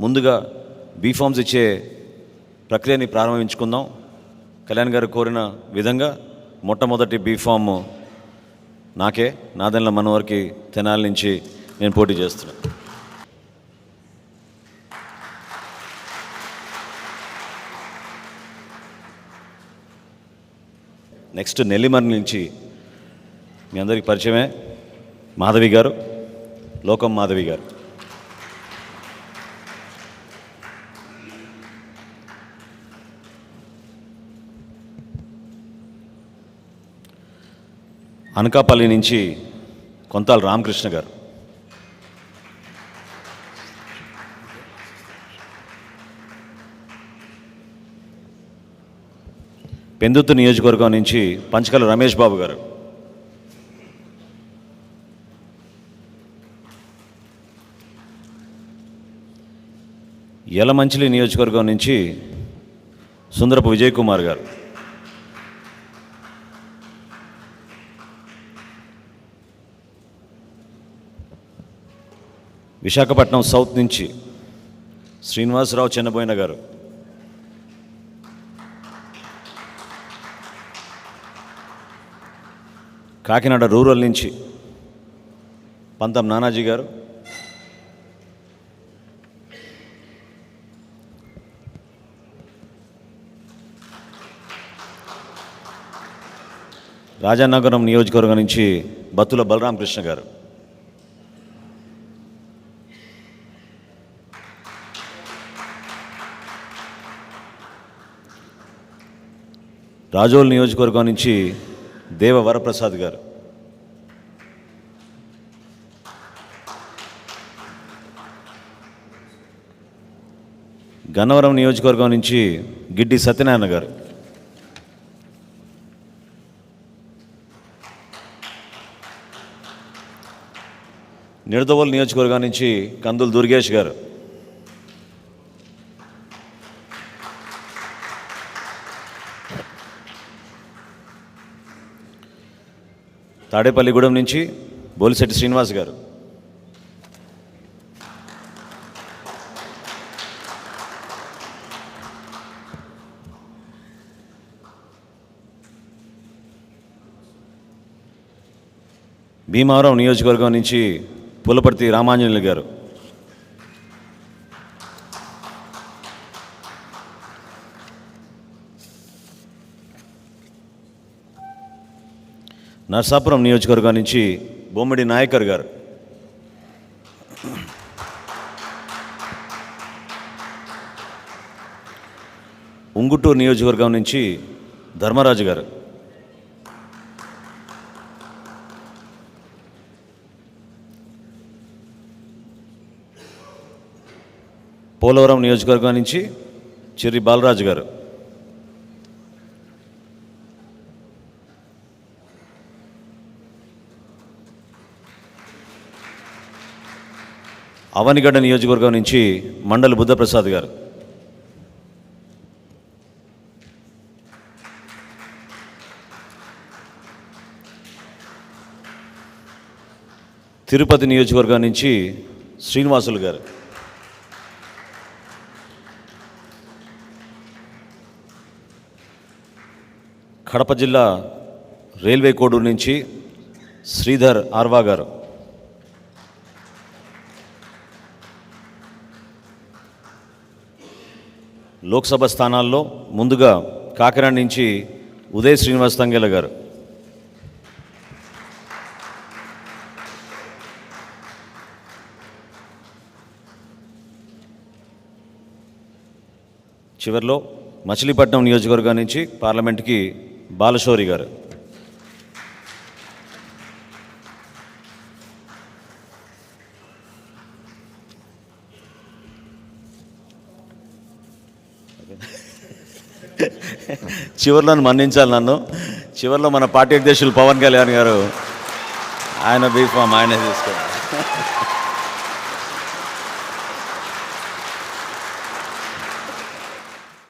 ముందుగా బీఫామ్స్ ఇచ్చే ప్రక్రియని ప్రారంభించుకుందాం. కళ్యాణ్ గారు కోరిన విధంగా మొట్టమొదటి బీఫామ్ నాకే, నాదెండ్ల మనోహర్కి తెనాలి నుంచి నేను పోటీ చేస్తున్నాను. నెక్స్ట్ నెల్లిమర్రి నుంచి మీ అందరికీ పరిచయమే మాధవి గారు, లోకం మాధవి గారు. అనకాపల్లి నుంచి కొంతాల రామకృష్ణ గారు. పెందుత్తు నియోజకవర్గం నుంచి పంచకల రమేష్ బాబు గారు. యలమంచిలి నియోజకవర్గం నుంచి సుందరపు విజయ్ కుమార్ గారు. విశాఖపట్నం సౌత్ నుంచి శ్రీనివాసరావు చెన్నబోయిన గారు. కాకినాడ రూరల్ నుంచి పంతం నానాజీ గారు. రాజానగరం నియోజకవర్గం నుంచి బత్తుల బలరామకృష్ణ గారు. రాజోల్ నియోజకవర్గం నుంచి దేవ వరప్రసాద్ గారు. గన్నవరం నియోజకవర్గం నుంచి గిడ్డి సత్యనారాయణ గారు. నిడదవోలు నియోజకవర్గం నుంచి కందులు దుర్గేష్ గారు. తాడేపల్లిగూడెం నుంచి బోలిశెట్టి శ్రీనివాస్ గారు. భీమవరం నియోజకవర్గం నుంచి పులపర్తి రామాంజనేయులు గారు. నర్సాపురం నియోజకవర్గం నుంచి బొమ్మిడి నాయకర్ గారు. ఉంగుటూరు నియోజకవర్గం నుంచి ధర్మరాజు గారు. పోలవరం నియోజకవర్గం నుంచి చెర్రి బాలరాజు గారు. అవనిగడ్డ నియోజకవర్గం నుంచి మండలి బుద్ధప్రసాద్ గారు. తిరుపతి నియోజకవర్గం నుంచి శ్రీనివాసులు గారు. కడప జిల్లా రైల్వే కోడూరు నుంచి శ్రీధర్ ఆర్వా గారు. లోక్సభ స్థానాల్లో ముందుగా కాకినాడ నుంచి ఉదయ్ శ్రీనివాస్ తంగెల గారు. చివరిలో మచిలీపట్నం నియోజకవర్గం నుంచి పార్లమెంట్కి బాలశౌరి గారు. చివరిలో మన్నించాలి నన్ను. చివరిలో మన పార్టీ అధ్యక్షులు పవన్ కళ్యాణ్ గారు, ఆయన బీఫామ్ ఆయనే తీసుకోవాలి.